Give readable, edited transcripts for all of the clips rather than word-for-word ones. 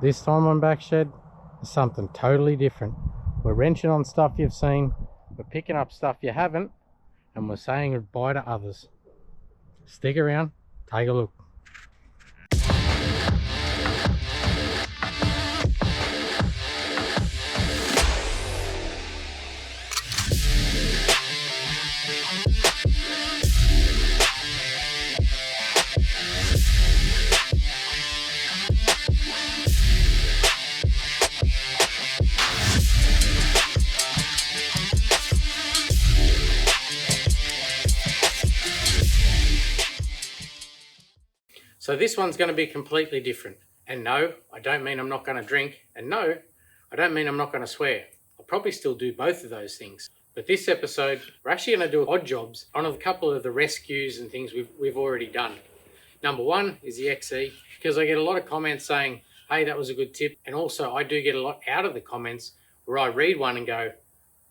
This time on Backshed is something totally different. We're wrenching on stuff you've seen, we're picking up stuff you haven't, and we're saying goodbye to others. Stick around, take a look. So this one's going to be completely different. And no, I don't mean I'm not going to drink. And no, I don't mean I'm not going to swear. I'll probably still do both of those things. But this episode, we're actually going to do odd jobs on a couple of the rescues and things we've already done. Number one is the XE, because I get a lot of comments saying, hey, that was a good tip. And also I do get a lot out of the comments where I read one and go,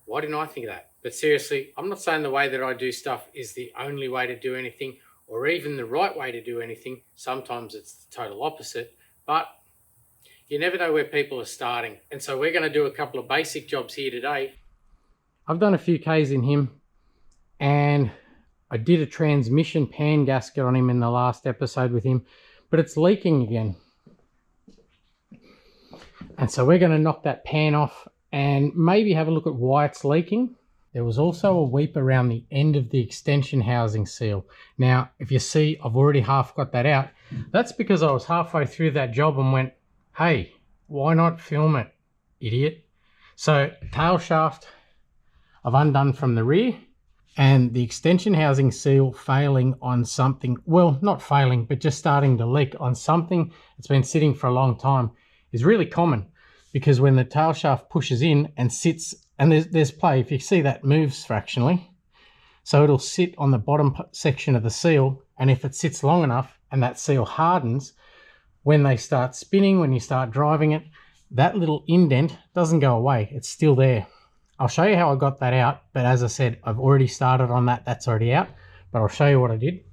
why didn't I think of that? But seriously, I'm not saying the way that I do stuff is the only way to do anything, or even the right way to do anything. Sometimes it's the total opposite, but you never know where people are starting. And so we're going to do a couple of basic jobs here today. I've done a few Ks in him, and I did a transmission pan gasket on him in the last episode with him, but it's leaking again. And so we're going to knock that pan off and maybe have a look at why it's leaking. There was also a weep around the end of the extension housing seal. Now, if you see, I've already half got that out. That's because I was halfway through that job and went, hey, why not film it, idiot? So tail shaft I've undone from the rear, and the extension housing seal failing on something, well, not failing, but just starting to leak on something that's been sitting for a long time is really common, because when the tail shaft pushes in and sits, and there's play, if you see that moves fractionally, so it'll sit on the bottom section of the seal, and if it sits long enough and that seal hardens, when they start spinning, when you start driving it, that little indent doesn't go away, it's still there. I'll show you how I got that out, but as I said, I've already started on that, that's already out, but I'll show you what I did.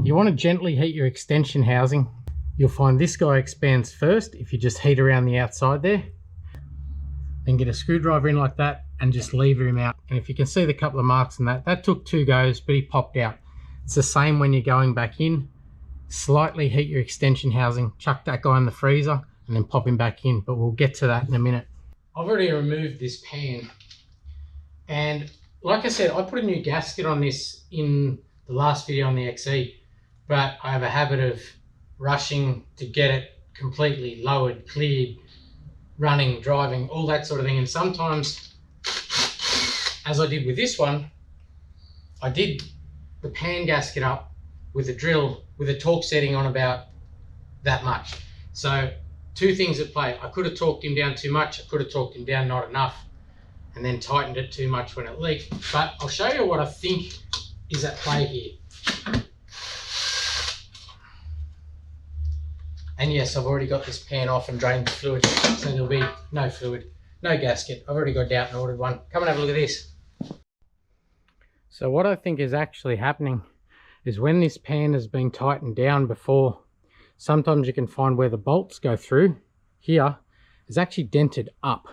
You want to gently heat your extension housing. You'll find this guy expands first if you just heat around the outside there. Then get a screwdriver in like that and just lever him out. And if you can see the couple of marks in that, that took 2 goes, but he popped out. It's the same when you're going back in. Slightly heat your extension housing, chuck that guy in the freezer, and then pop him back in, but we'll get to that in a minute. I've already removed this pan, and like I said, I put a new gasket on this in the last video on the XE, but I have a habit of rushing to get it completely lowered, cleared, running, driving, all that sort of thing. And sometimes, as I did with this one, I did the pan gasket up with a drill with a torque setting on about that much. So 2 things at play. I could have torqued him down too much, I could have torqued him down not enough, and then tightened it too much when it leaked. But I'll show you what I think is at play here. And yes, I've already got this pan off and drained the fluid, so there'll be no fluid, no gasket. I've already got it out and ordered one. Come and have a look at this. So what I think is actually happening is when this pan has been tightened down before, sometimes you can find where the bolts go through here is actually dented up.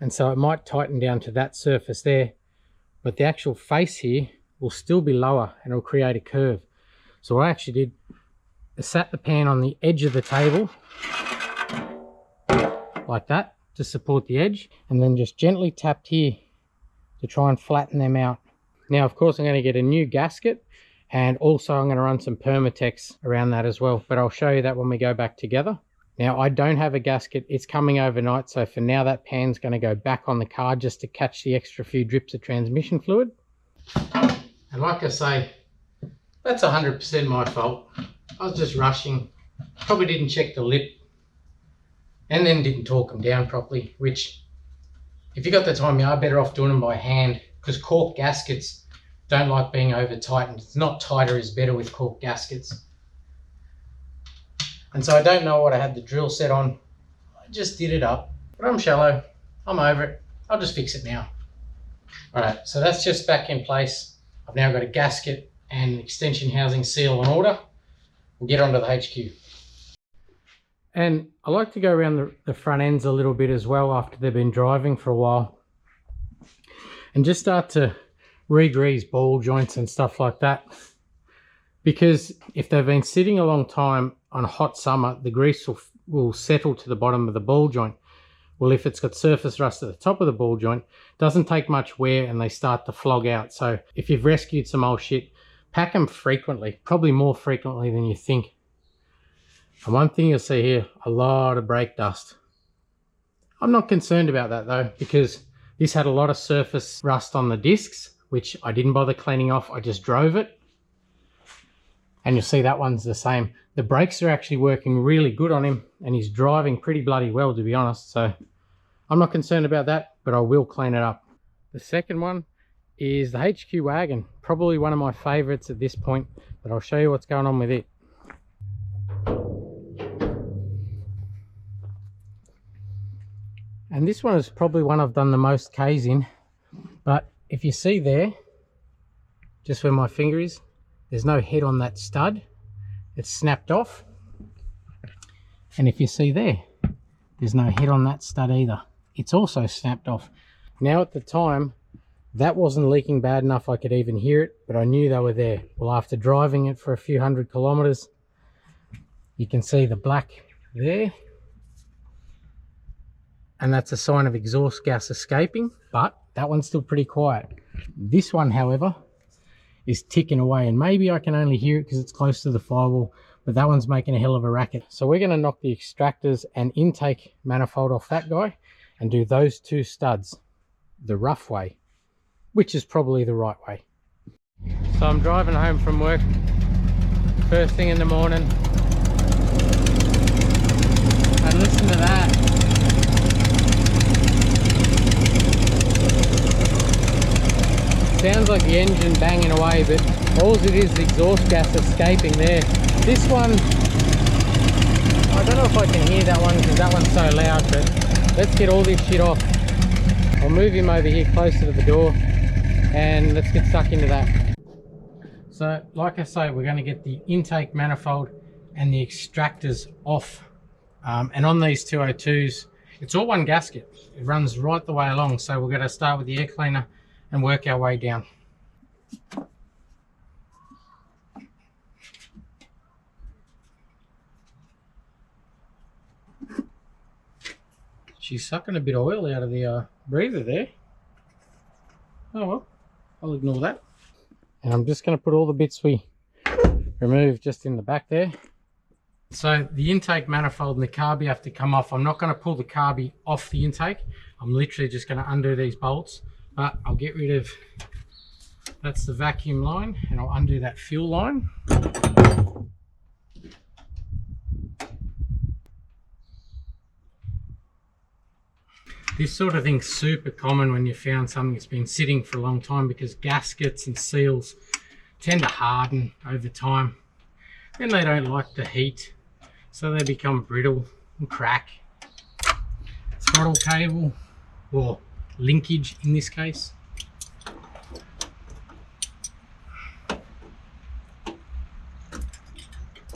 And so it might tighten down to that surface there, but the actual face here will still be lower and it'll create a curve. So what I actually did, I sat the pan on the edge of the table like that to support the edge, and then just gently tapped here to try and flatten them out. Now, of course, I'm going to get a new gasket, and also I'm going to run some Permatex around that as well, but I'll show you that when we go back together. Now, I don't have a gasket, it's coming overnight, so for now that pan's going to go back on the car just to catch the extra few drips of transmission fluid. And like I say, that's 100% my fault. I was just rushing, probably didn't check the lip, and then didn't torque them down properly, which, if you got the time, you are better off doing them by hand, because cork gaskets don't like being over tightened. It's not tighter is better with cork gaskets. And so I don't know what I had the drill set on. I just did it up, but I'm shallow. I'm over it. I'll just fix it now. All right, so that's just back in place. I've now got a gasket and extension housing seal on order. We'll get onto the HQ. And I like to go around the front ends a little bit as well after they've been driving for a while, and just start to re-grease ball joints and stuff like that, because if they've been sitting a long time on a hot summer, the grease will settle to the bottom of the ball joint. Well, if it's got surface rust at the top of the ball joint, it doesn't take much wear and they start to flog out. So if you've rescued some old shit, pack them frequently, probably more frequently than you think. And one thing you'll see here, a lot of brake dust. I'm not concerned about that though, because this had a lot of surface rust on the discs, which I didn't bother cleaning off. I just drove it. And you'll see that one's the same. The brakes are actually working really good on him, and he's driving pretty bloody well, to be honest. So I'm not concerned about that, but I will clean it up. The second one is the HQ wagon, probably one of my favorites at this point, but I'll show you what's going on with it. And this one is probably one I've done the most Ks in, but if you see there, just where my finger is, there's no head on that stud. It's snapped off. And if you see there, there's no head on that stud either. It's also snapped off. Now at the time, that wasn't leaking bad enough I could even hear it, but I knew they were there. Well, after driving it for a few hundred kilometers, you can see the black there. And that's a sign of exhaust gas escaping, but that one's still pretty quiet. This one, however, is ticking away, and maybe I can only hear it because it's close to the firewall, but that one's making a hell of a racket. So we're going to knock the extractors and intake manifold off that guy and do those two studs the rough way, which is probably the right way. So I'm driving home from work first thing in the morning, and listen to that. Sounds like the engine banging away, but all it is exhaust gas escaping there. This one, I don't know if I can hear that one because that one's so loud, but let's get all this shit off. I'll move him over here closer to the door and let's get stuck into that. So like I say, we're going to get the intake manifold and the extractors off. And on these 202s, it's all one gasket. It runs right the way along. So we're going to start with the air cleaner and work our way down. She's sucking a bit of oil out of the breather there. Oh well, I'll ignore that. And I'm just going to put all the bits we removed just in the back there. So the intake manifold and the carby have to come off. I'm not going to pull the carby off the intake. I'm literally just going to undo these bolts. But I'll get rid of, that's the vacuum line, and I'll undo that fuel line. This sort of thing's super common when you found something that's been sitting for a long time, because gaskets and seals tend to harden over time. Then they don't like the heat, so they become brittle and crack. Throttle cable, or linkage in this case.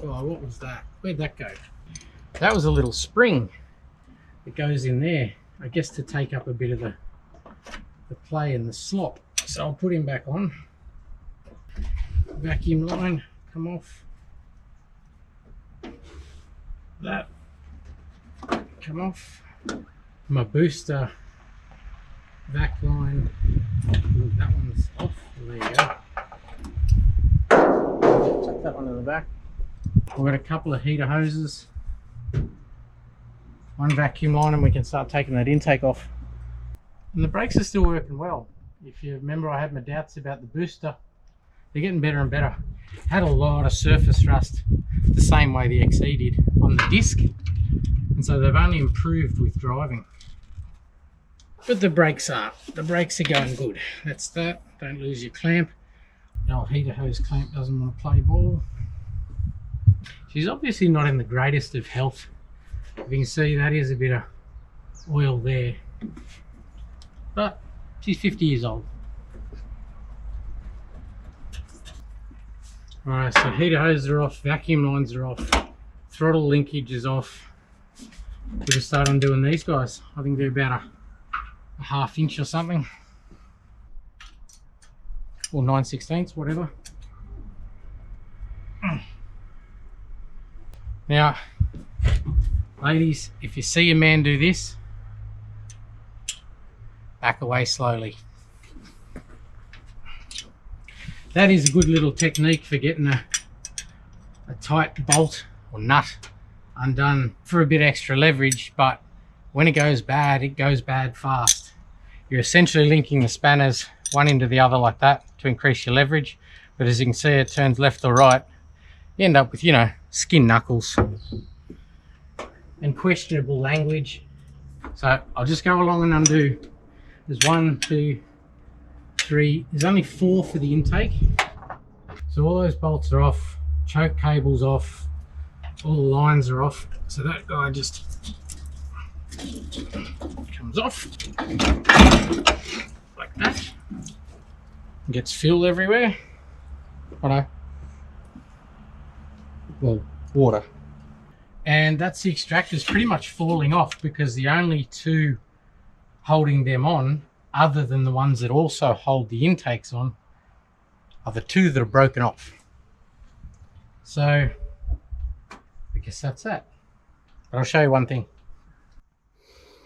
Oh, what was that? Where'd that go? That was a little spring that goes in there, I guess to take up a bit of the play and the slop. So I'll put him back on. Vacuum line, come off. That, come off. My booster vac line, ooh, that one's off. There you go. Chuck that one in the back. We've got a couple of heater hoses, one vacuum line, and we can start taking that intake off. And the brakes are still working well. If you remember, I had my doubts about the booster. They're getting better and better. Had a lot of surface rust the same way the XE did on the disc, and so they've only improved with driving. But the brakes are going good. That's that. Don't lose your clamp. The old heater hose clamp doesn't want to play ball. She's obviously not in the greatest of health. You can see that is a bit of oil there, but she's 50 years old. Alright, so heater hoses are off, vacuum lines are off, throttle linkage is off, we'll just start on doing these guys. I think they're about a ½ inch or something, or 9/16, whatever. Now, ladies, if you see a man do this, back away slowly. That is a good little technique for getting a tight bolt or nut undone for a bit extra leverage, but when it goes bad fast. You're essentially linking the spanners one into the other like that to increase your leverage, but as you can see, it turns left or right. You end up with, you know, skin knuckles and questionable language. So I'll just go along and undo. There's 1, 2, 3, there's only 4 for the intake. So all those bolts are off, choke cable's off, all the lines are off. So that guy just comes off like that. Gets fuel everywhere. I know. Well, water. And that's the extractors pretty much falling off, because the only two holding them on, other than the ones that also hold the intakes on, are the two that are broken off. So I guess that's that. But I'll show you one thing.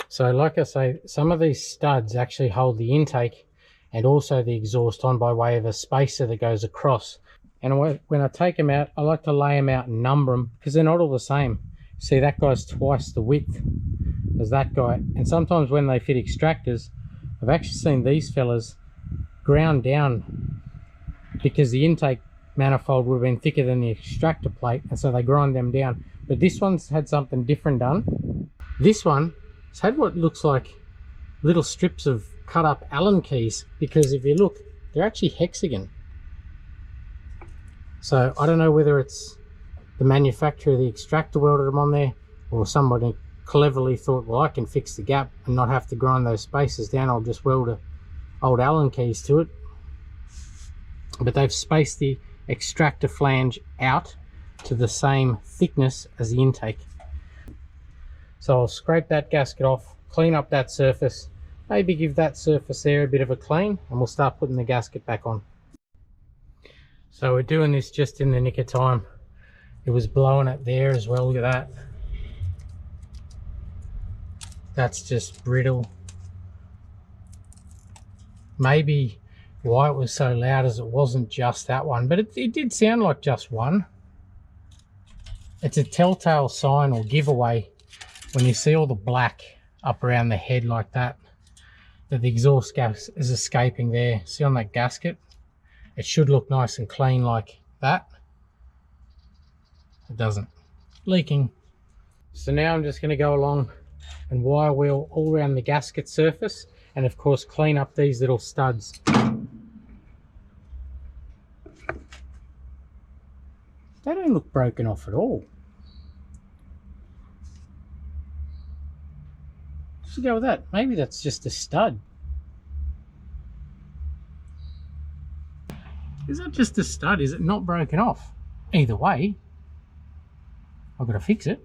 So like I say, some of these studs actually hold the intake and also the exhaust on by way of a spacer that goes across. And when I take them out, I like to lay them out and number them, because they're not all the same. See, that guy's twice the width as that guy. And sometimes when they fit extractors, I've actually seen these fellas ground down because the intake manifold would have been thicker than the extractor plate, and so they grind them down. But this one's had something different done. This one has had what looks like little strips of cut up Allen keys, because if you look, they're actually hexagon. So I don't know whether it's the manufacturer of the extractor welded them on there, or somebody cleverly thought, well, I can fix the gap and not have to grind those spacers down, I'll just weld a old Allen keys to it. But they've spaced the extractor flange out to the same thickness as the intake. So I'll scrape that gasket off, clean up that surface, maybe give that surface there a bit of a clean, and we'll start putting the gasket back on. So we're doing this just in the nick of time. It was blowing it there as well, look at that. That's just brittle. Maybe why it was so loud is it wasn't just that one, but it did sound like just one. It's a telltale sign or giveaway when you see all the black up around the head like that, that the exhaust gas is escaping there. See on that gasket? It should look nice and clean like that. It doesn't. Leaking. So now I'm just going to go along and wire wheel all around the gasket surface, and of course clean up these little studs. They don't look broken off at all. Should go with that. Maybe that's just a stud. Is that just a stud? Is it not broken off? Either way, I've got to fix it.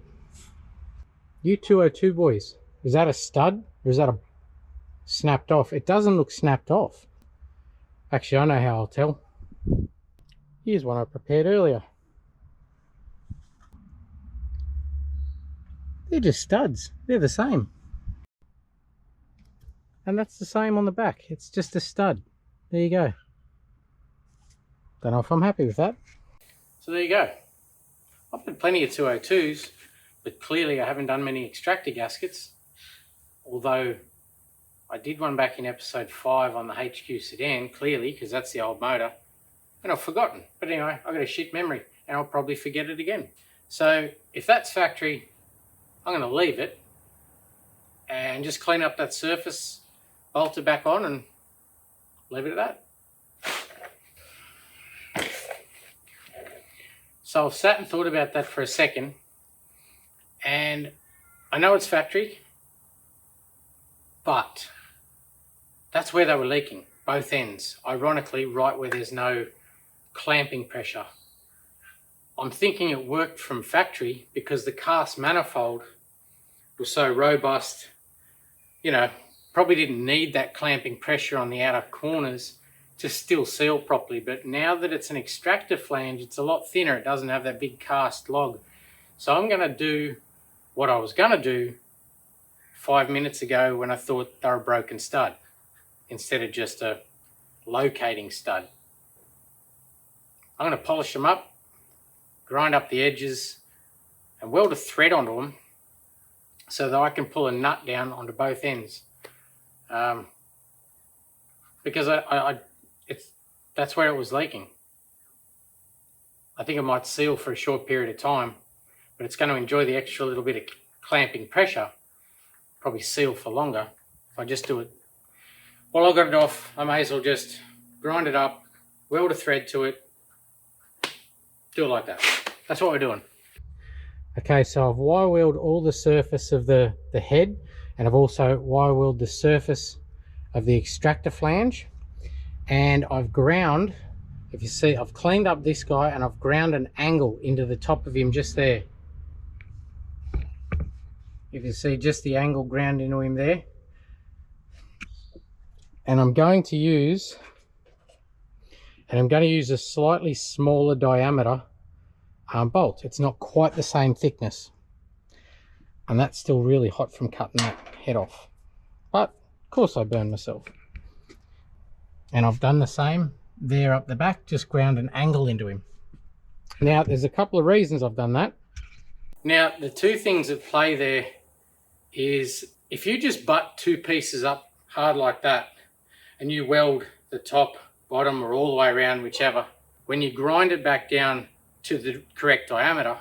You 202 boys, is that a stud or is that a snapped off? It doesn't look snapped off. Actually, I know how I'll tell. Here's one I prepared earlier. They're just studs. They're the same. And that's the same on the back. It's just a stud. There you go. Don't know if I'm happy with that. So there you go. I've had plenty of 202s, but clearly I haven't done many extractor gaskets. Although I did one back in episode 5 on the HQ sedan, clearly, because that's the old motor. And I've forgotten. But anyway, I've got a shit memory and I'll probably forget it again. So if that's factory, I'm going to leave it and just clean up that surface, bolt it back on and leave it at that. So I've sat and thought about that for a second, and I know it's factory, but that's where they were leaking, both ends, ironically right where there's no clamping pressure. I'm thinking it worked from factory because the cast manifold was so robust, you know, probably didn't need that clamping pressure on the outer corners to still seal properly. But now that it's an extractor flange, it's a lot thinner. It doesn't have that big cast log. So I'm going to do what I was going to do 5 minutes ago when I thought they were a broken stud, instead of just a locating stud. I'm going to polish them up, grind up the edges, and weld a thread onto them so that I can pull a nut down onto both ends. Because that's where it was leaking. I think it might seal for a short period of time, but it's going to enjoy the extra little bit of clamping pressure, probably seal for longer if I just do it. While I've got it off, I may as well just grind it up, weld a thread to it, do it like that. That's what we're doing. Okay, so I've wire wheeled all the surface of the head, and I've also wire wheeled the surface of the extractor flange, and I've ground, if you see, I've cleaned up this guy and I've ground an angle into the top of him just there. If you see, just the angle ground into him there. And I'm going to use a slightly smaller diameter bolt. It's not quite the same thickness, and that's still really hot from cutting that head off, but of course I burned myself. And I've done the same there up the back, just ground an angle into him. Now there's a couple of reasons I've done that. Now the two things at play there is, if you just butt two pieces up hard like that and you weld the top, bottom, or all the way around, whichever, when you grind it back down to the correct diameter,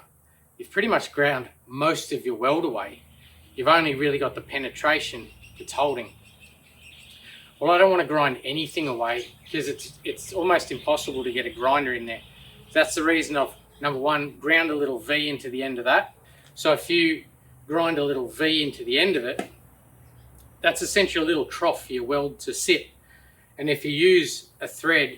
you've pretty much ground most of your weld away. You've only really got the penetration that's holding. Well, I don't want to grind anything away because it's almost impossible to get a grinder in there. That's the reason I've, number one, ground a little V into the end of that. So if you grind a little V into the end of it, that's essentially a little trough for your weld to sit. And if you use a thread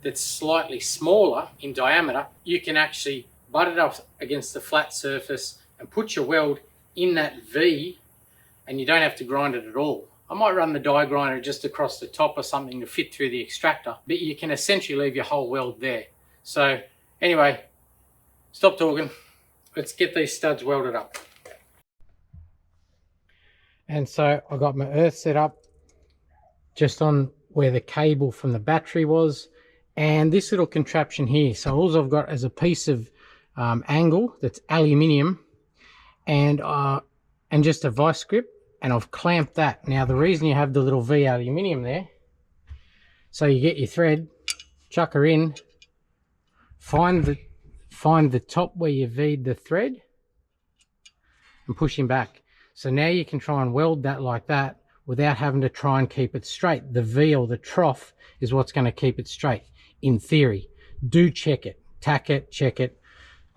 that's slightly smaller in diameter, you can actually butt it up against the flat surface and put your weld in that V, and you don't have to grind it at all. I might run the die grinder just across the top or something to fit through the extractor, but you can essentially leave your whole weld there. So anyway, stop talking. Let's get these studs welded up. And so I got my earth set up just on where the cable from the battery was, and this little contraption here. So all I've got is a piece of angle that's aluminium and just a vice grip, and I've clamped that. Now the reason you have the little V aluminium there, so you get your thread, chuck her in, find the top where you V'd the thread and push him back. So now you can try and weld that like that without having to try and keep it straight. The V, or the trough, is what's going to keep it straight, in theory. Do check it, tack it, check it.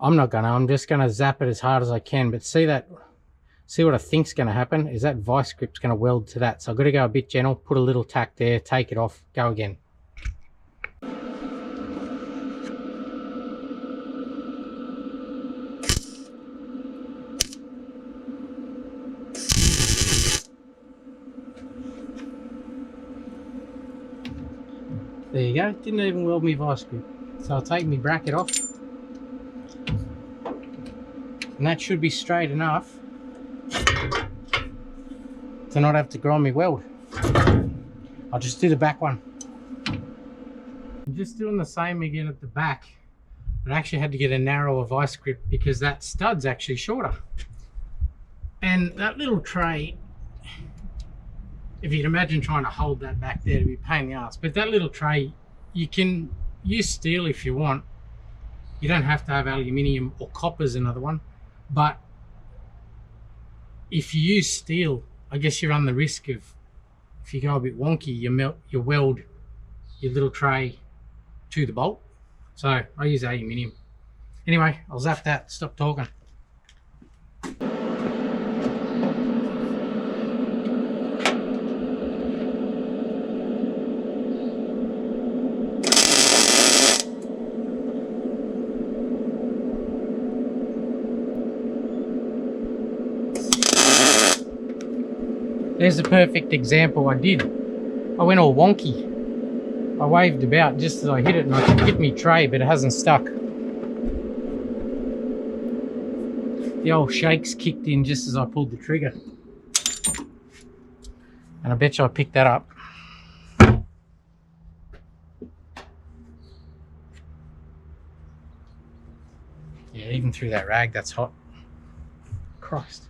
I'm not gonna, I'm just gonna zap it as hard as I can. But see what I think's gonna happen is that vice grip's gonna weld to that. So I've got to go a bit gentle, put a little tack there, take it off, go again. There you go, didn't even weld me vice grip. So I'll take my bracket off, and that should be straight enough to not have to grind me weld. I'll just do the back one. I'm just doing the same again at the back, but I actually had to get a narrower vice grip because that stud's actually shorter. And that little tray, if you'd imagine trying to hold that back there, to be a pain in the ass. But that little tray, you can use steel if you want. You don't have to have aluminium, or copper's another one. But if you use steel, I guess you run the risk of, if you go a bit wonky, you weld your little tray to the bolt. So I use aluminium. Anyway, I'll zap that, stop talking. There's a perfect example. I went all wonky. I waved about just as I hit it and I could hit me tray, but it hasn't stuck. The old shakes kicked in just as I pulled the trigger. And I bet you I picked that up. Yeah, even through that rag, that's hot. Christ.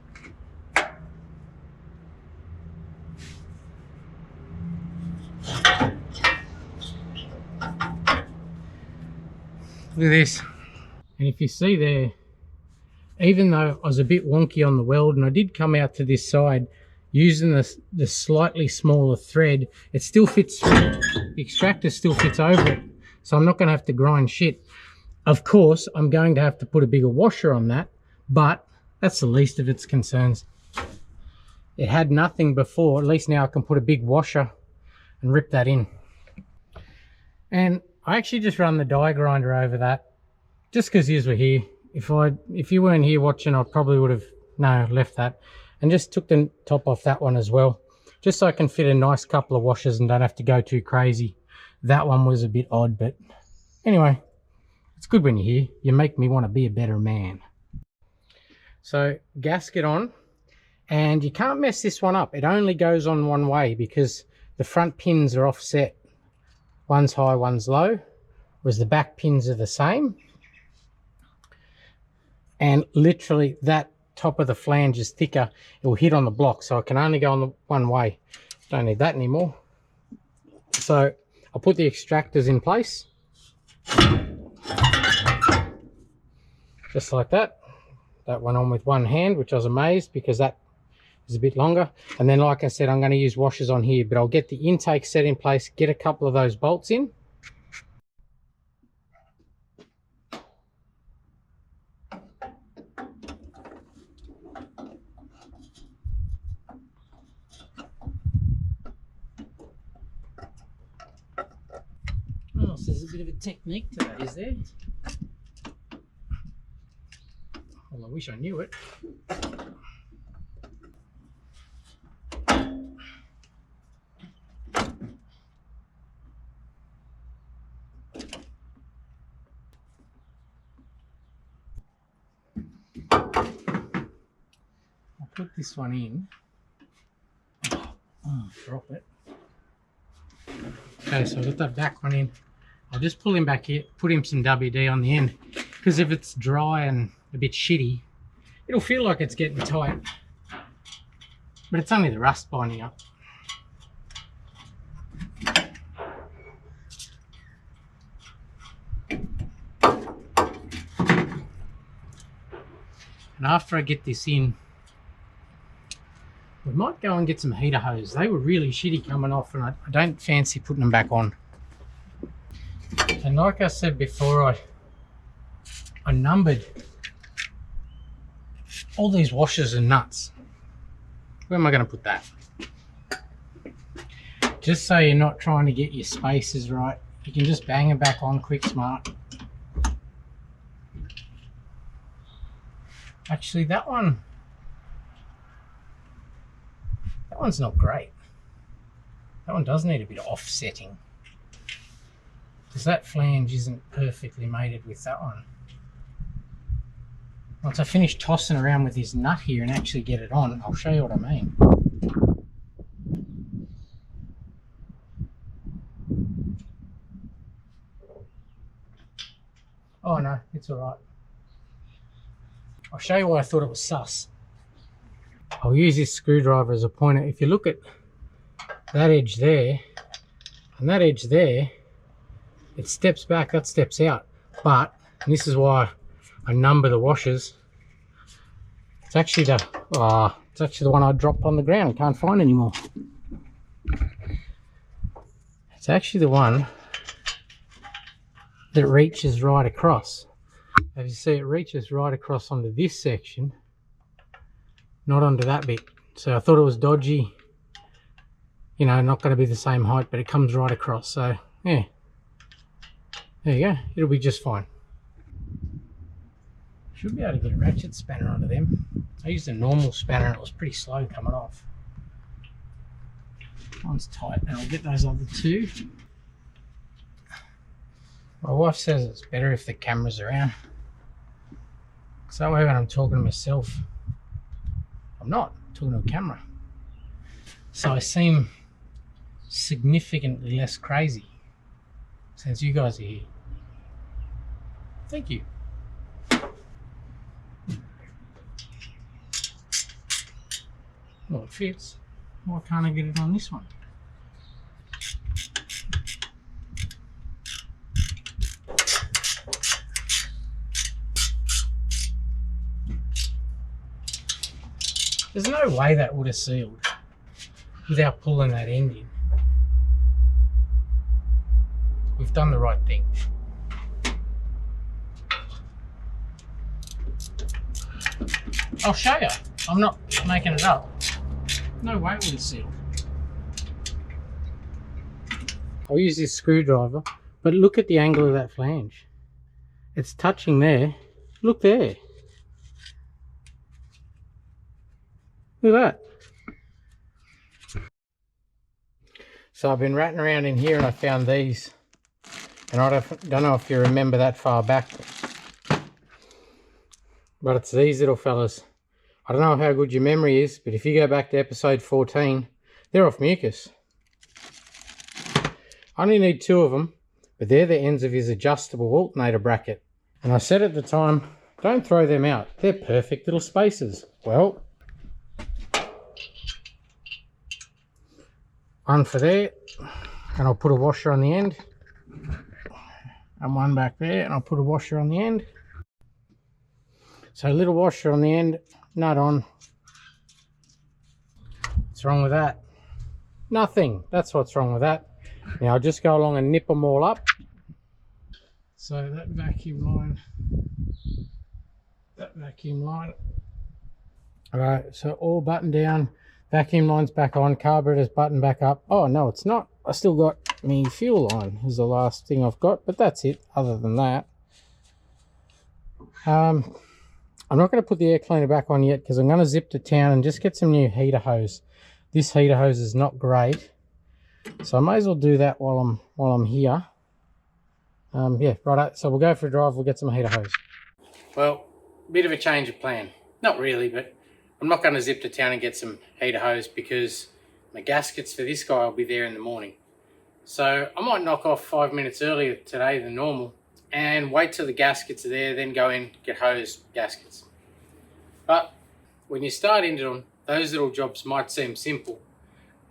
Look at this. And if you see there, even though I was a bit wonky on the weld and I did come out to this side using the slightly smaller thread, it still fits through. The extractor still fits over it. So I'm not going to have to grind shit. Of course, I'm going to have to put a bigger washer on that, but that's the least of its concerns. It had nothing before. At least now I can put a big washer and rip that in. And I actually just run the die grinder over that just because you were here. If you weren't here watching, I probably would have left that and just took the top off that one as well, just so I can fit a nice couple of washers and don't have to go too crazy. That one was a bit odd, but anyway, it's good when you're here. You make me want to be a better man. So gasket on, and you can't mess this one up. It only goes on one way because the front pins are offset. One's high, one's low, whereas the back pins are the same. And literally that top of the flange is thicker. It will hit on the block, so it can only go on the one way. Don't need that anymore. So I'll put the extractors in place. Just like that. That went on with one hand, which I was amazed because that is a bit longer. And then, like I said, I'm going to use washers on here, but I'll get the intake set in place, get a couple of those bolts in. Oh, so there's a bit of a technique to that, is there? Well, I wish I knew it. I'll put this one in. Oh, drop it. Okay, so I've got that back one in. I'll just pull him back here, put him some WD on the end, because if it's dry and a bit shitty, it'll feel like it's getting tight, but it's only the rust binding up. And after I get this in, we might go and get some heater hose. They were really shitty coming off, and I don't fancy putting them back on. And like I said before, I numbered all these washers and nuts. Where am I going to put that? Just so you're not trying to get your spaces right, you can just bang them back on quick smart. Actually, that one's not great. That one does need a bit of offsetting, because that flange isn't perfectly mated with that one. Once I finish tossing around with this nut here and actually get it on, I'll show you what I mean. Oh no, it's alright. I'll show you why I thought it was sus. I'll use this screwdriver as a pointer. If you look at that edge there and that edge there, it steps back, that steps out. But, and this is why I number the washers, it's actually the one I dropped on the ground and can't find anymore. It's actually the one that reaches right across. As you see, it reaches right across onto this section, not onto that bit. So I thought it was dodgy, you know, not going to be the same height, but it comes right across. So yeah, there you go, it'll be just fine. Should be able to get a ratchet spanner onto them. I used a normal spanner and it was pretty slow coming off. One's tight, and I'll get those other two. My wife says it's better if the camera's around. So when I'm talking to myself, I'm not talking to a camera. So I seem significantly less crazy since you guys are here. Thank you. Well, it fits. Why can't I get it on this one? There's no way that would have sealed without pulling that end in. We've done the right thing. I'll show you. I'm not making it up. No way it would have sealed. I'll use this screwdriver, but look at the angle of that flange. It's touching there. Look there. Look at that. So I've been ratting around in here and I found these. And I don't know if you remember that far back. But it's these little fellas. I don't know how good your memory is, but if you go back to episode 14, they're off mucus. I only need 2 of them, but they're the ends of his adjustable alternator bracket. And I said at the time, don't throw them out. They're perfect little spacers. Well, one for there, and I'll put a washer on the end. And one back there, and I'll put a washer on the end. So a little washer on the end, nut on. What's wrong with that? Nothing. That's what's wrong with that. Now I'll just go along and nip them all up. So that vacuum line. All right, so all buttoned down. Vacuum line's back on, carburetor's buttoned back up. Oh no, it's not. I still got me fuel line is the last thing I've got, but that's it. Other than that, I'm not going to put the air cleaner back on yet because I'm going to zip to town and just get some new heater hose. This heater hose is not great, so I may as well do that while I'm here. Yeah, right. So we'll go for a drive. We'll get some heater hose. Well, bit of a change of plan. Not really, but I'm not going to zip to town and get some heater hose because my gaskets for this guy will be there in the morning. So I might knock off 5 minutes earlier today than normal and wait till the gaskets are there, then go in, get hose gaskets. But when you start into them, those little jobs might seem simple,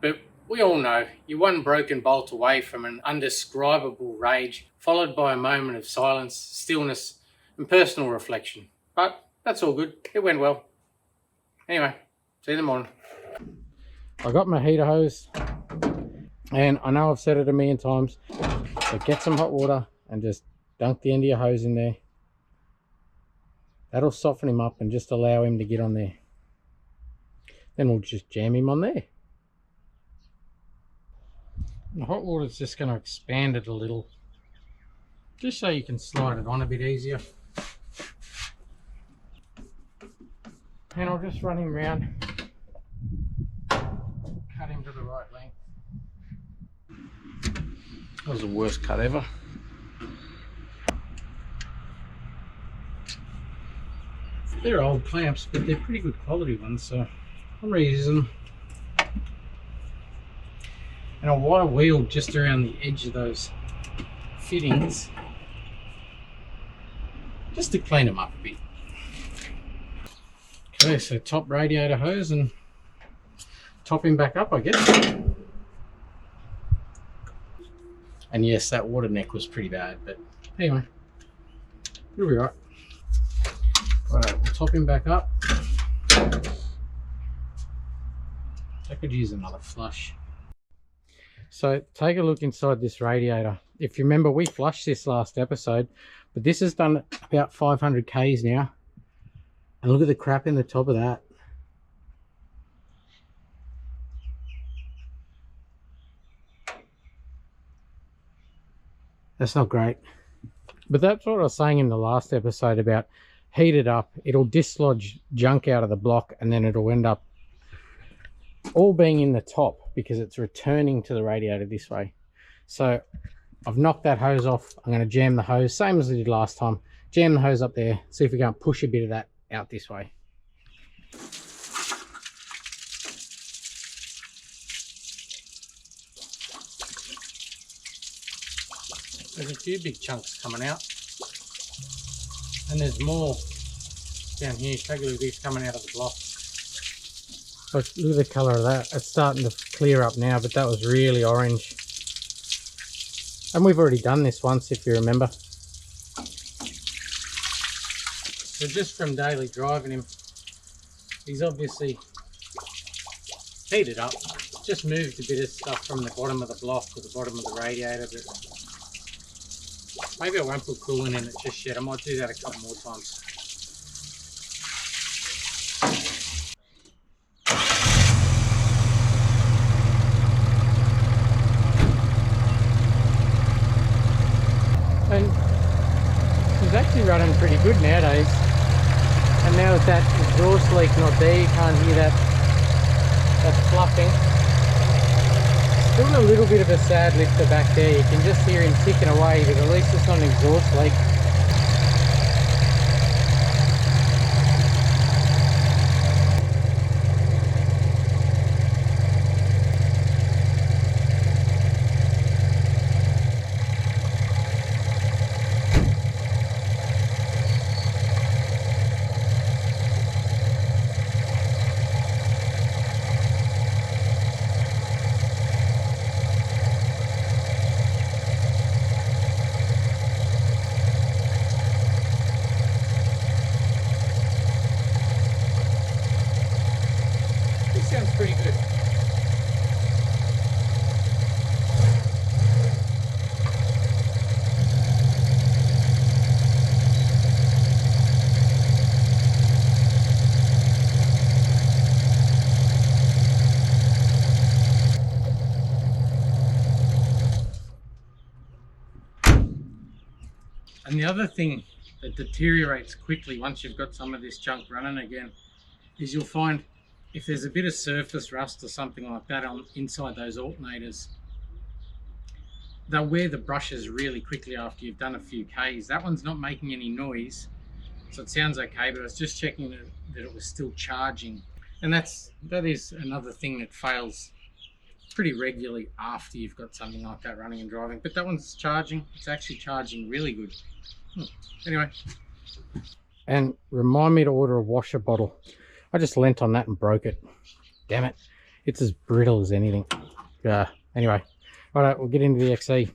but we all know you're one broken bolt away from an undescribable rage, followed by a moment of silence, stillness, and personal reflection. But that's all good. It went well. Anyway, see you in the morning. I got my heater hose, and I know I've said it a million times, but get some hot water and just dunk the end of your hose in there. That'll soften him up and just allow him to get on there. Then we'll just jam him on there. The hot water's just going to expand it a little, just so you can slide it on a bit easier. And I'll just run him round, cut him to the right length. That was the worst cut ever. They're old clamps, but they're pretty good quality ones, so I'm reusing them. And a wire wheel just around the edge of those fittings, just to clean them up a bit. Okay, so top radiator hose and top him back up, I guess. And yes, that water neck was pretty bad, but anyway, it'll be right. Alright, we'll top him back up. I could use another flush. So take a look inside this radiator. If you remember, we flushed this last episode, but this has done about 500 Ks now. And look at the crap in the top of that. That's not great. But that's what I was saying in the last episode about heat it up. It'll dislodge junk out of the block and then it'll end up all being in the top because it's returning to the radiator this way. So I've knocked that hose off. I'm going to jam the hose, same as I did last time. Jam the hose up there, see if we can't push a bit of that out this way. There's a few big chunks coming out, and there's more down here. Take a look at this coming out of the block. Look at the colour of that. It's starting to clear up now, but that was really orange. And we've already done this once, if you remember. So just from daily driving him, he's obviously heated up. Just moved a bit of stuff from the bottom of the block to the bottom of the radiator. But maybe I won't put coolant in it just yet. I might do that a couple more times. And it's actually running pretty good nowadays. And now with that exhaust leak not there, you can't hear that fluffing. Still a little bit of a sad lifter back there. You can just hear him ticking away, but at least it's not an exhaust leak. Sounds pretty good. And the other thing that deteriorates quickly once you've got some of this junk running again is you'll find if there's a bit of surface rust or something like that on inside those alternators, they'll wear the brushes really quickly after you've done a few Ks. That one's not making any noise, so it sounds okay, but I was just checking that it was still charging. And that is another thing that fails pretty regularly after you've got something like that running and driving. But that one's charging. It's actually charging really good. Anyway. And remind me to order a washer bottle. I just leant on that and broke it. Damn it. It's as brittle as anything. Anyway. Alright, we'll get into the XE.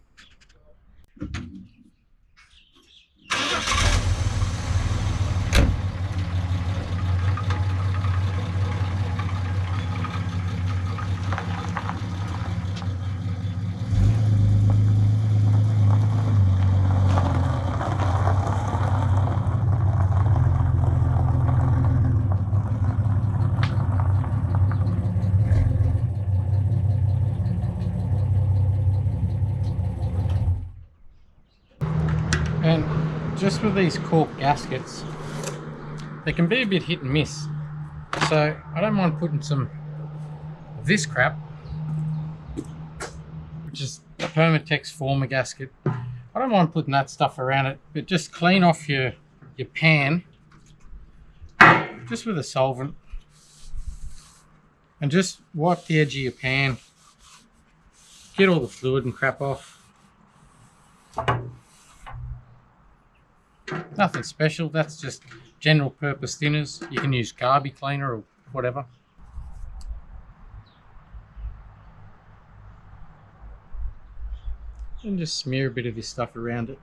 And just with these cork gaskets, they can be a bit hit and miss. So I don't mind putting some of this crap, which is a Permatex former gasket. I don't mind putting that stuff around it, but just clean off your pan just with a solvent and just wipe the edge of your pan, get all the fluid and crap off. Nothing special, that's just general purpose thinners. You can use Garby cleaner or whatever. And just smear a bit of this stuff around it.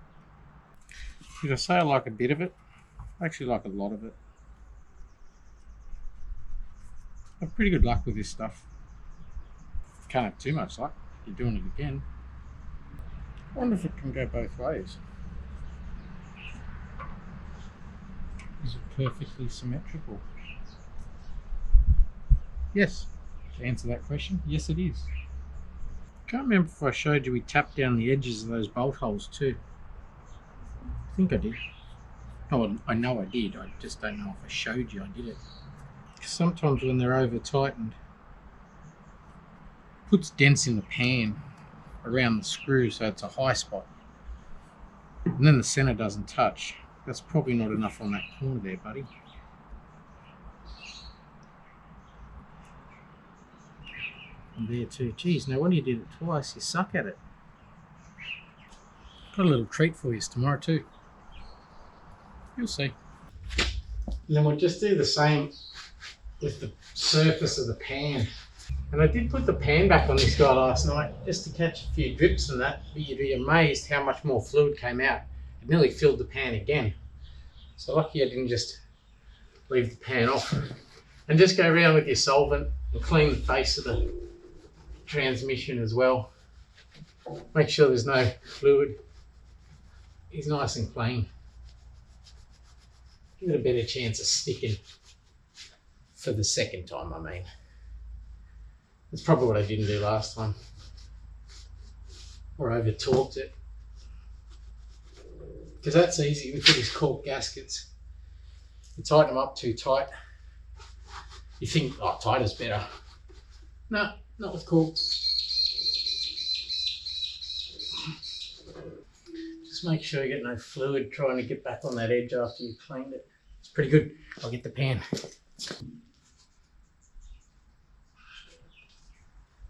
Did I say I like a bit of it? I actually like a lot of it. I have pretty good luck with this stuff. Can't have too much luck, you're doing it again. I wonder if it can go both ways. Is it perfectly symmetrical? Yes. To answer that question, yes it is. Can't remember if I showed you we tapped down the edges of those bolt holes too. I think I did. Oh, I know I did. I just don't know if I showed you I did it. Sometimes when they're over tightened, puts dents in the pan around the screw, so it's a high spot. And then the center doesn't touch. That's probably not enough on that corner there, buddy. And there too. Geez, no wonder you did it twice. You suck at it. Got a little treat for you tomorrow too. You'll see. And then we'll just do the same with the surface of the pan. And I did put the pan back on this guy last night just to catch a few drips and that, but you'd be amazed how much more fluid came out. It nearly filled the pan again. So lucky I didn't just leave the pan off. And just go around with your solvent and clean the face of the transmission as well. Make sure there's no fluid. It's nice and clean. Give it a better chance of sticking for the second time, I mean. That's probably what I didn't do last time. Or over torqued it. Because that's easy with these cork gaskets. You tighten them up too tight. You think, oh, tight is better. No, not with cork. Just make sure you get no fluid trying to get back on that edge after you've cleaned it. It's pretty good. I'll get the pan.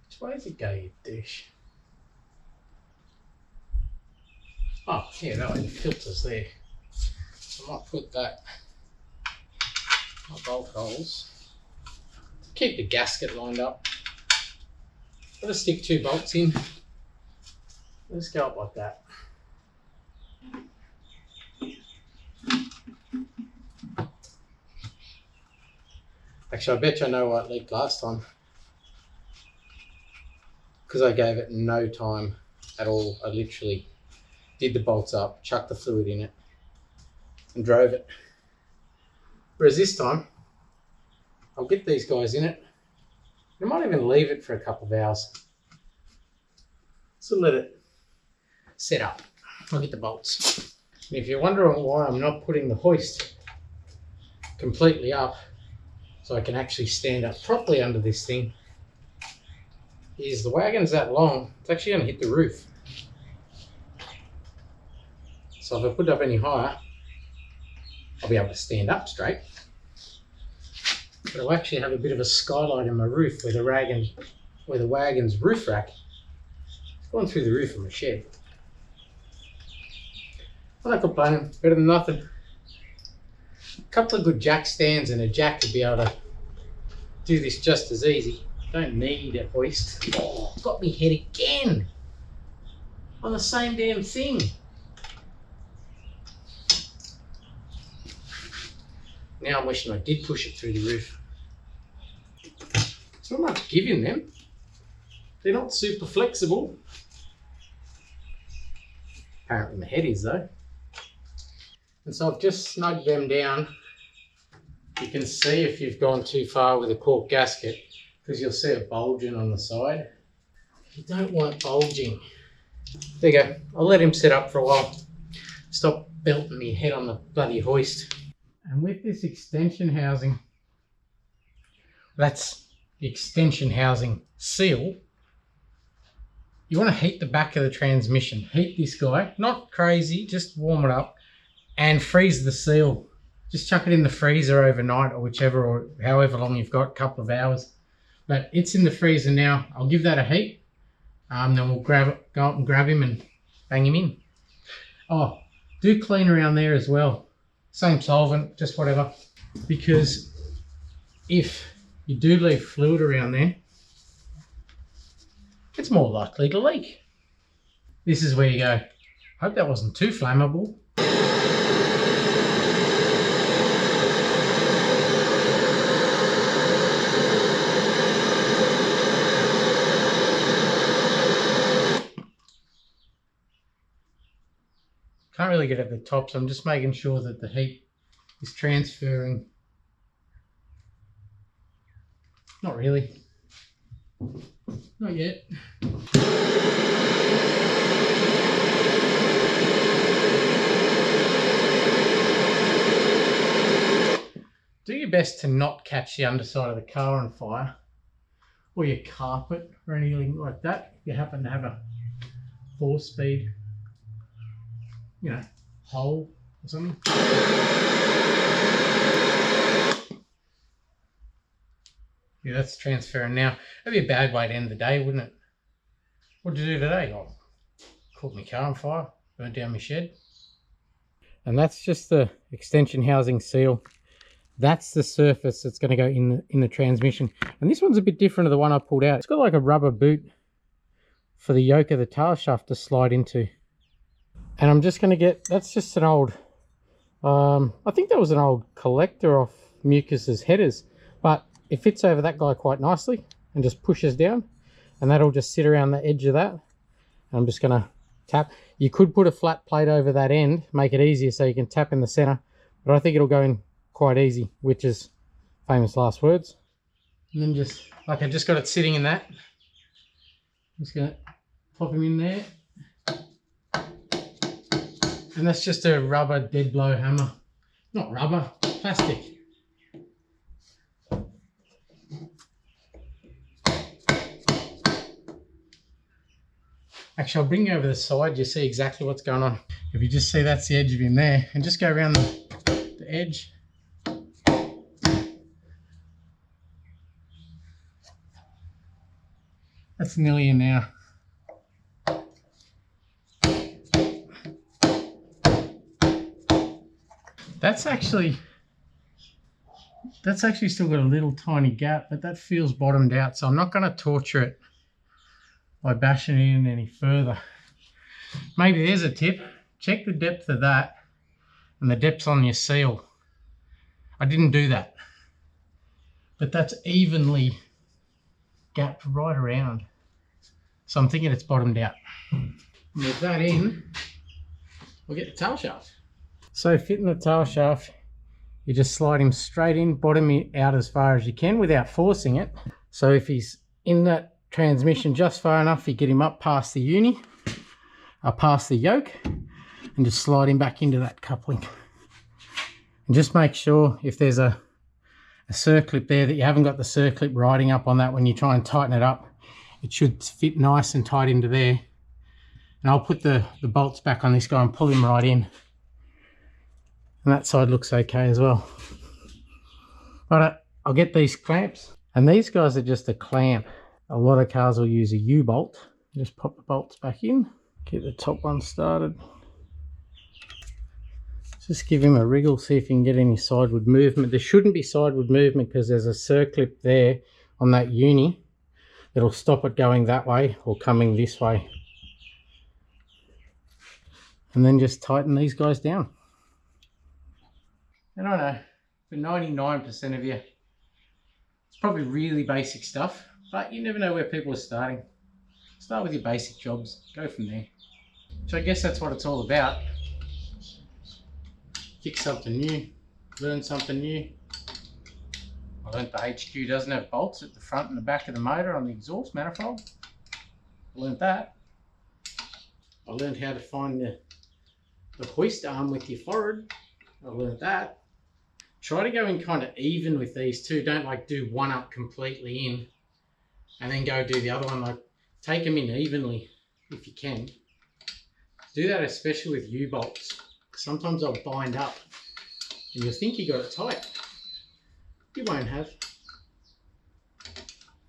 Which way does it go, you dish? Oh, yeah, that way the filter's there. So I might put that, my bolt holes, to keep the gasket lined up. I'll just stick 2 bolts in. Let's go up like that. Actually, I bet you I know why it leaked last time. Because I gave it no time at all. I literally did the bolts up, chucked the fluid in it, and drove it. Whereas this time, I'll get these guys in it. I might even leave it for a couple of hours. So let it set up. I'll get the bolts. And if you're wondering why I'm not putting the hoist completely up, so I can actually stand up properly under this thing, is the wagon's that long, it's actually going to hit the roof. So if I put it up any higher, I'll be able to stand up straight. But I'll actually have a bit of a skylight in my roof where the wagon's roof rack is going through the roof of my shed. I'm not complaining, better than nothing. A couple of good jack stands and a jack to be able to do this just as easy. Don't need a hoist. Oh, got me head again on the same damn thing. Now I'm wishing I did push it through the roof. It's not much giving them. They're not super flexible. Apparently my head is though. And so I've just snugged them down. You can see if you've gone too far with a cork gasket, because you'll see it bulging on the side. You don't want it bulging. There you go. I'll let him sit up for a while. Stop belting me head on the bloody hoist. And with this extension housing, that's the extension housing seal. You want to heat the back of the transmission. Heat this guy, not crazy, just warm it up and freeze the seal. Just chuck it in the freezer overnight or whichever, or however long you've got, a couple of hours. But it's in the freezer now. I'll give that a heat. Then we'll go up and grab him and bang him in. Oh, do clean around there as well. Same solvent, just whatever. Because if you do leave fluid around there, it's more likely to leak. This is where you go, hope that wasn't too flammable. Can't really get at the top, so I'm just making sure that the heat is transferring. Not really. Not yet. Do your best to not catch the underside of the car on fire. or your carpet or anything like that. If you happen to have a 4-speed, you know, hole or something. Yeah, that's transferring now. That'd be a bad way to end the day, wouldn't it? What'd you do today? Oh, caught my car on fire, burnt down my shed. And that's just the extension housing seal. That's the surface that's going to go in the transmission. And this one's a bit different to the one I pulled out. It's got like a rubber boot for the yoke of the tail shaft to slide into. And I'm just going to get, that's just an old, I think that was an old collector off Mucus's headers, but it fits over that guy quite nicely and just pushes down, and that'll just sit around the edge of that. And I'm just going to tap. You could put a flat plate over that end, make it easier so you can tap in the center, but I think it'll go in quite easy, which is famous last words. And then just, like I just got it sitting in that. I'm just going to pop him in there. And that's just a rubber dead blow hammer. Not rubber, plastic. Actually, I'll bring you over the side, you see exactly what's going on. If you just see that's the edge of him there, and just go around the edge. That's nearly in now. That's actually still got a little tiny gap, but that feels bottomed out, so I'm not going to torture it by bashing it in any further. Maybe there's a tip. Check the depth of that and the depth on your seal. I didn't do that, but that's evenly gapped right around. So I'm thinking it's bottomed out. And with that in, we'll get the tail shaft. So fitting the tail shaft, you just slide him straight in, bottom it out as far as you can without forcing it. So if he's in that transmission just far enough, you get him up past the uni, past the yoke, and just slide him back into that coupling. And just make sure if there's a circlip there that you haven't got the circlip riding up on that when you try and tighten it up. It should fit nice and tight into there. And I'll put the bolts back on this guy and pull him right in. And that side looks okay as well. But I'll get these clamps. And these guys are just a clamp. A lot of cars will use a U-bolt. Just pop the bolts back in. Get the top one started. Just give him a wriggle, see if you can get any sideward movement. There shouldn't be sideward movement because there's a circlip there on that uni that'll stop it going that way or coming this way. And then just tighten these guys down. And I know, for 99% of you, it's probably really basic stuff, but you never know where people are starting. Start with your basic jobs, go from there. So I guess that's what it's all about. Fix something new, learn something new. I learned the HQ doesn't have bolts at the front and the back of the motor on the exhaust manifold. I learned that. I learned how to find the hoist arm with your forward. I learned that. Try to go in kind of even with these two. Don't like do one up completely in and then go do the other one. Like take them in evenly if you can. Do that especially with U-bolts. Sometimes they'll bind up and you'll think you got it tight. You won't have.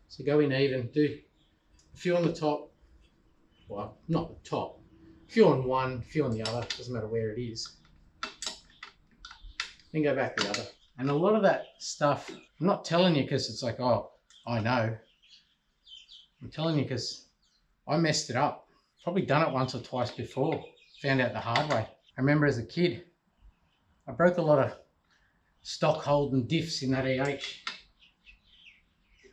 So go in even. Do a few on the top. Well, not the top. A few on one, a few on the other. Doesn't matter where it is. Then go back the other. And a lot of that stuff, I'm not telling you because it's like, oh, I know. I'm telling you because I messed it up. Probably done it once or twice before. Found out the hard way. I remember as a kid, I broke a lot of stock Holden diffs in that EH.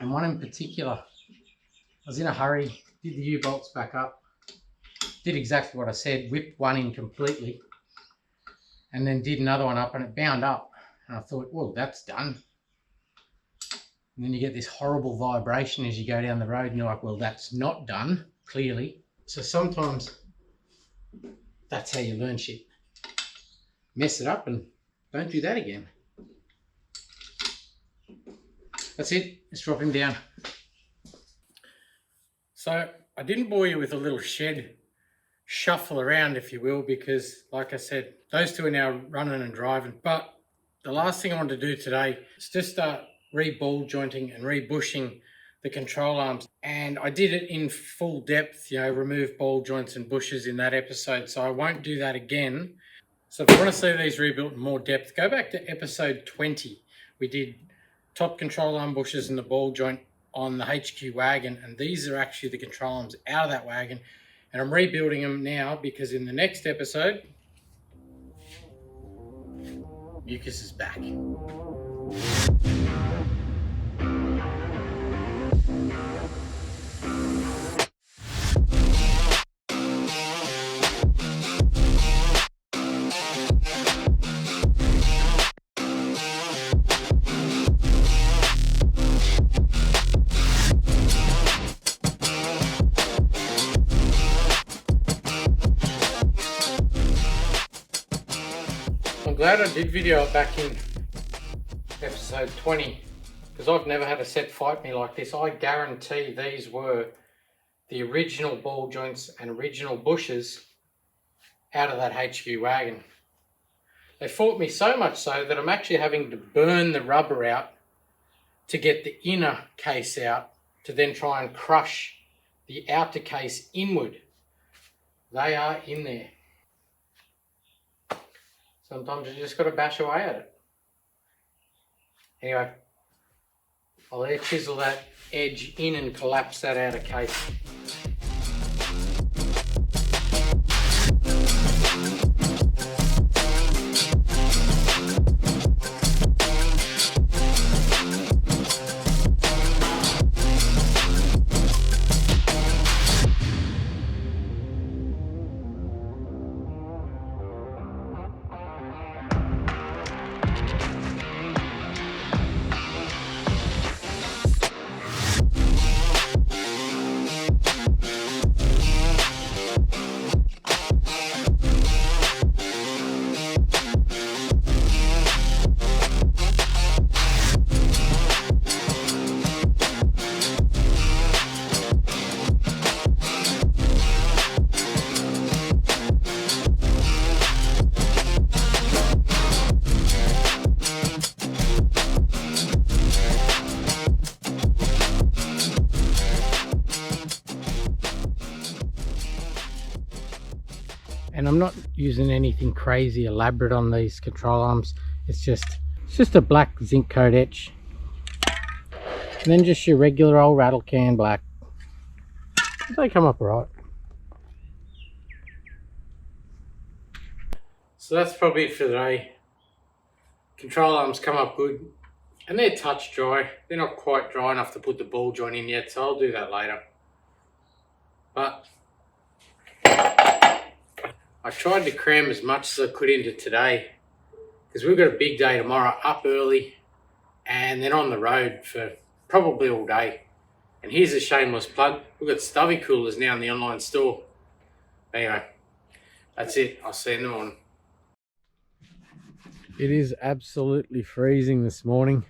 And one in particular, I was in a hurry, did the U-bolts back up, did exactly what I said, whipped one in completely, and then did another one up and it bound up. And I thought, well, that's done. And then you get this horrible vibration as you go down the road and you're like, well, that's not done, clearly. So sometimes that's how you learn shit. Mess it up and don't do that again. That's it, let's drop him down. So I didn't bore you with a little shed shuffle around, if you will, because like I said, those two are now running and driving. But the last thing I want to do today is just start re-ball jointing and re-bushing the control arms. And I did it in full depth, you know, remove ball joints and bushes in that episode. So I won't do that again. So if you want to see these rebuilt in more depth, go back to episode 20. We did top control arm bushes and the ball joint on the HQ wagon, and these are actually the control arms out of that wagon, and I'm rebuilding them now because in the next episode Mucus is back. I'm glad I did video it back in episode 20 because I've never had a set fight me like this. I guarantee these were the original ball joints and original bushes out of that HQ wagon. They fought me so much so that I'm actually having to burn the rubber out to get the inner case out to then try and crush the outer case inward. They are in there. Sometimes you just got to bash away at it. Anyway, I'll air chisel that edge in and collapse that outer case. And I'm not using anything crazy elaborate on these control arms. It's just a black zinc coat etch, and then just your regular old rattle can black. They come up right. So that's probably it for today. Control arms come up good, and they're touch dry. They're not quite dry enough to put the ball joint in yet, so I'll do that later. But I tried to cram as much as I could into today because we've got a big day tomorrow, up early and then on the road for probably all day. And here's a shameless plug. We've got stubby coolers now in the online store. Anyway, that's it. I'll see you in the morning. It is absolutely freezing this morning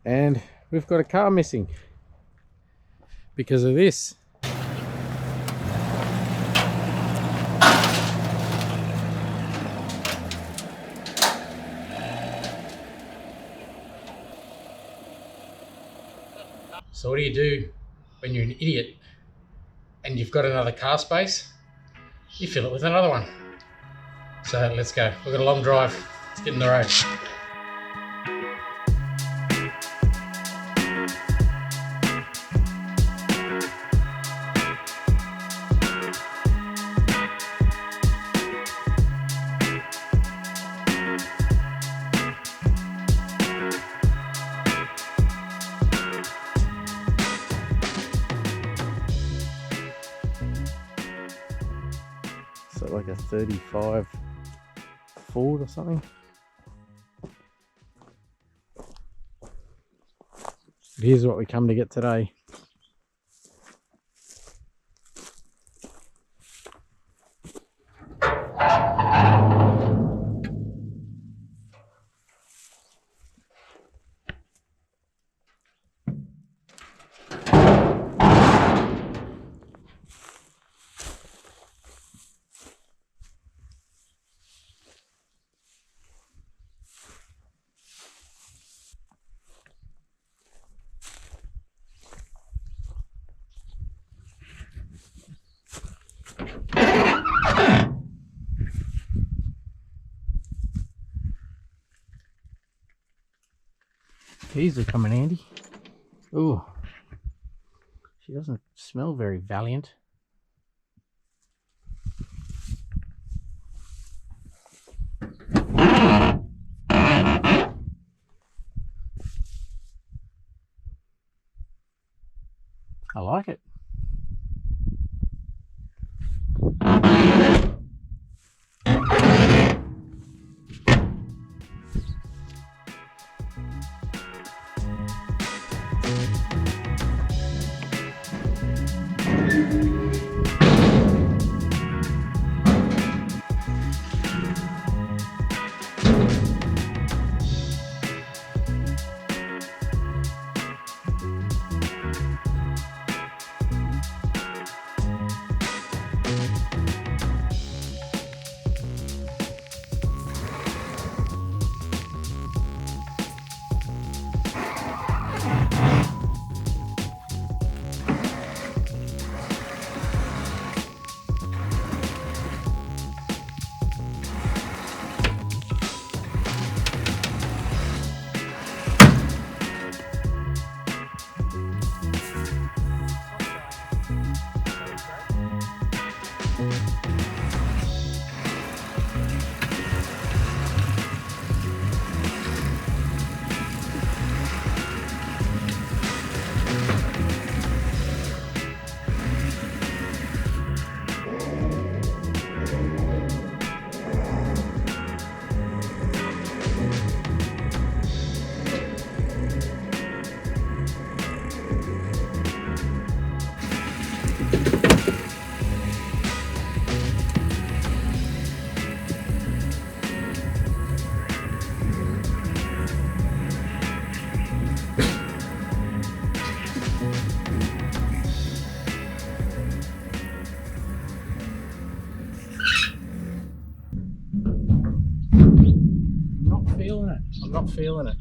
and we've got a car missing because of this. So what do you do when you're an idiot and you've got another car space? You fill it with another one. So let's go. We've got a long drive. Let's get in the road. So like a 35 Ford or something. Here's what we come to get today. These would come in handy. Ooh, she doesn't smell very Valiant. I like it. I'm not feeling it.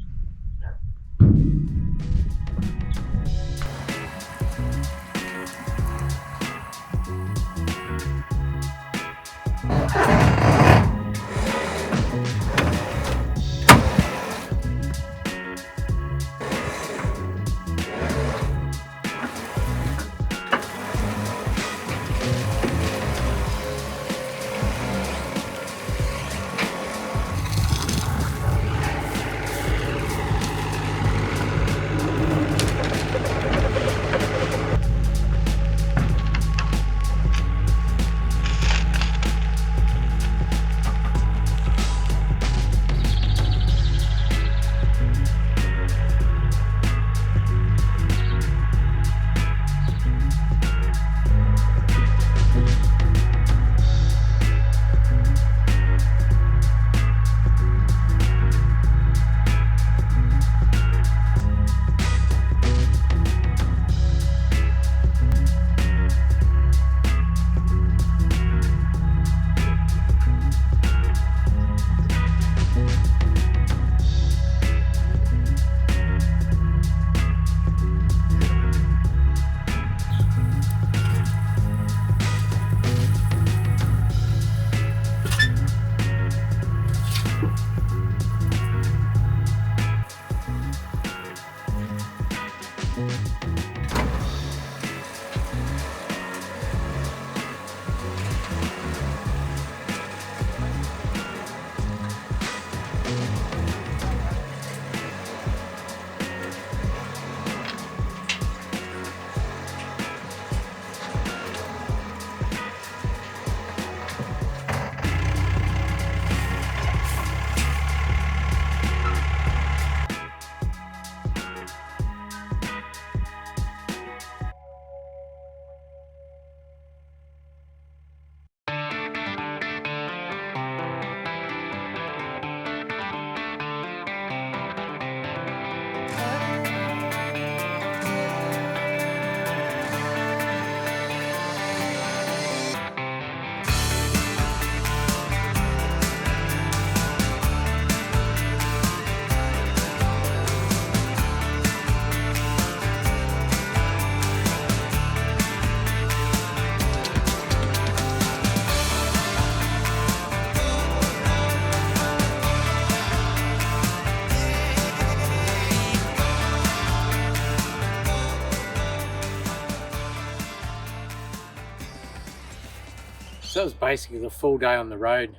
So that was basically the full day on the road.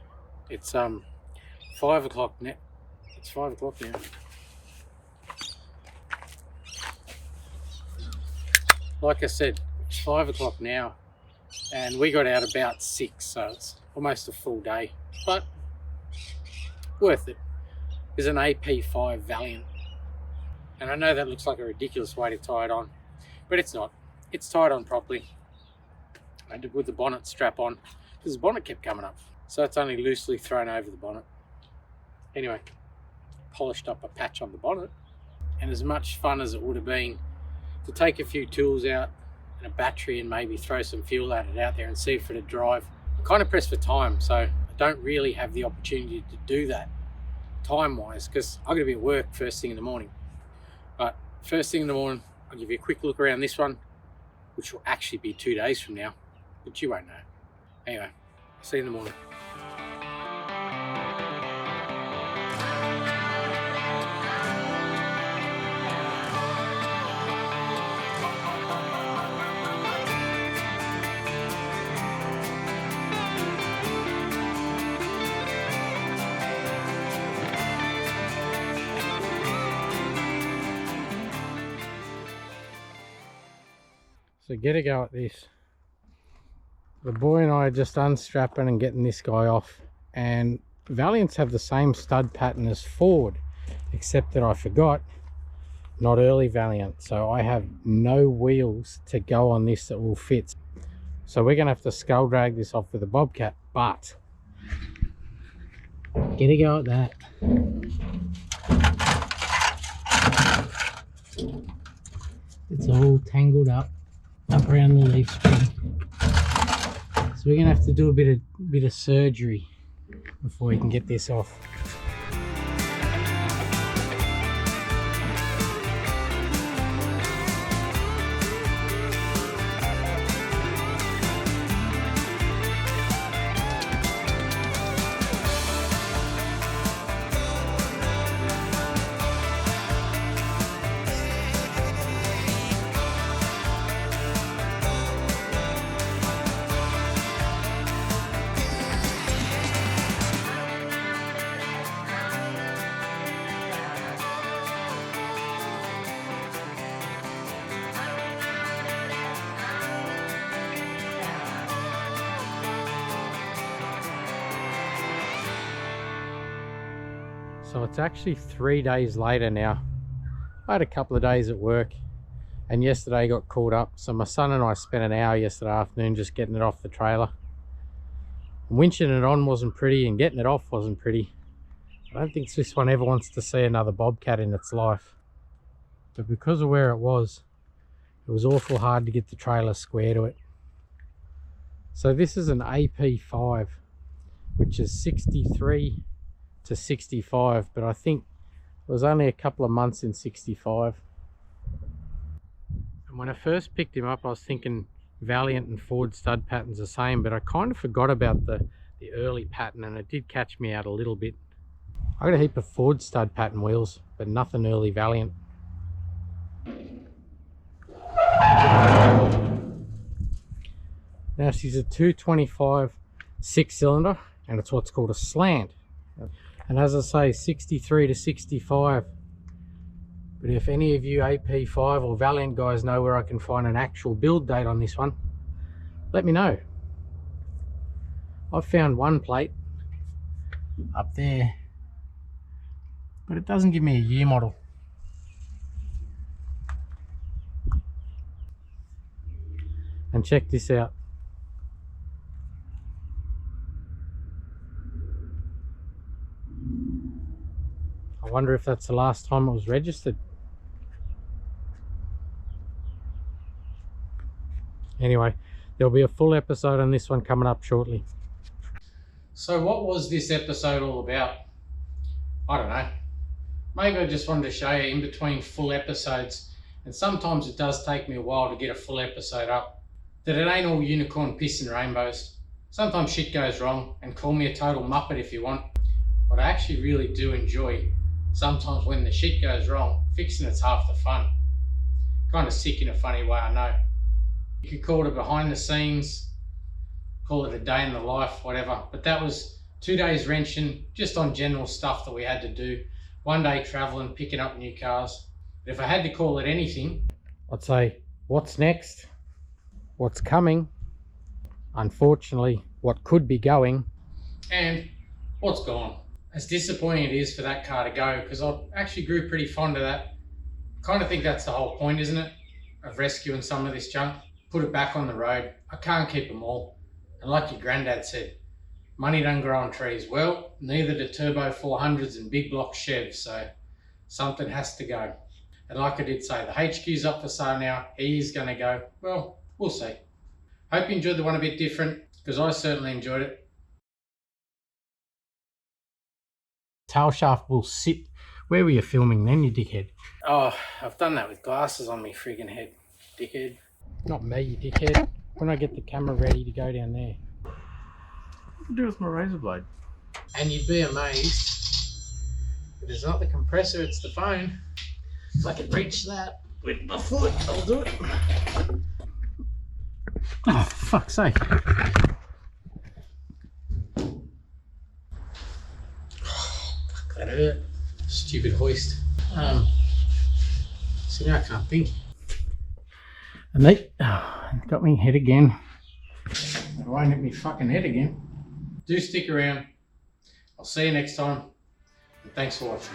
It's 5 o'clock now. It's 5 o'clock now. Like I said, it's 5 o'clock now, and we got out about 6, so it's almost a full day, but worth it. It's an AP5 Valiant, and I know that looks like a ridiculous way to tie it on, but it's not. It's tied on properly. I did with the bonnet strap on, because the bonnet kept coming up, so it's only loosely thrown over the bonnet. Anyway, polished up a patch on the bonnet, and as much fun as it would have been to take a few tools out and a battery and maybe throw some fuel at it out there and see if it'd drive, I'm kind of pressed for time, so I don't really have the opportunity to do that time wise, because I'm going to be at work first thing in the morning. But first thing in the morning, I'll give you a quick look around this one, which will actually be 2 days from now, but you won't know. Anyway, see you in the morning. So get a go at this. The boy and I are just unstrapping and getting this guy off, and Valiants have the same stud pattern as Ford, except that I forgot, not early Valiant, so I have no wheels to go on this that will fit. So we're gonna have to skull drag this off with a bobcat, but get a go at that. It's all tangled up around the leaf spring. So we're gonna have to do a bit of surgery before we can get this off. So it's actually 3 days later now. I had a couple of days at work, and yesterday got caught up. So my son and I spent an hour yesterday afternoon just getting it off the trailer. Winching it on wasn't pretty, and getting it off wasn't pretty. I don't think this one ever wants to see another bobcat in its life. But because of where it was awful hard to get the trailer square to it. So this is an AP5, which is 63 to 65, but I think it was only a couple of months in 65. And when I first picked him up, I was thinking Valiant and Ford stud patterns the same, but I kind of forgot about the early pattern, and it did catch me out a little bit. I got a heap of Ford stud pattern wheels, but nothing early Valiant. Now she's a 225 6-cylinder, and it's what's called a slant. And as I say, 63 to 65. But if any of you AP5 or Valiant guys know where I can find an actual build date on this one, let me know. I've found one plate up there, but it doesn't give me a year model. And check this out. I wonder if that's the last time it was registered. Anyway, there'll be a full episode on this one coming up shortly. So what was this episode all about? I don't know. Maybe I just wanted to show you in between full episodes, and sometimes it does take me a while to get a full episode up, that it ain't all unicorn piss and rainbows. Sometimes shit goes wrong, and call me a total muppet if you want. But I actually really do enjoy sometimes when the shit goes wrong, fixing it's half the fun. Kind of sick in a funny way, I know. You could call it a behind the scenes call it a day in the life, whatever. But that was 2 days wrenching, just on general stuff that we had to do. 1 day traveling, picking up new cars. But if I had to call it anything, I'd say what's next, what's coming, unfortunately what could be going, and what's gone. As disappointing it is for that car to go, because I actually grew pretty fond of that. Kind of think that's the whole point, isn't it, of rescuing some of this junk? Put it back on the road. I can't keep them all. And like your granddad said, money don't grow on trees. Well, neither do turbo 400s and big block Chevs, so something has to go. And like I did say, the HQ's up for sale now. He is going to go. Well, we'll see. Hope you enjoyed the one a bit different, because I certainly enjoyed it. Tail shaft will sit. Where were you filming then, you dickhead? Oh, I've done that with glasses on me friggin' head, dickhead. Not me, you dickhead. When I get the camera ready to go down there. What do I do with my razor blade? And you'd be amazed. It is not the compressor, it's the phone. If I could reach that with my foot, I'll do it. Oh, fuck's sake. Fuck, that hurt. Stupid hoist. See, now I can't think. And they got me head again. It won't hit me fucking head again. Do stick around. I'll see you next time. And thanks for watching.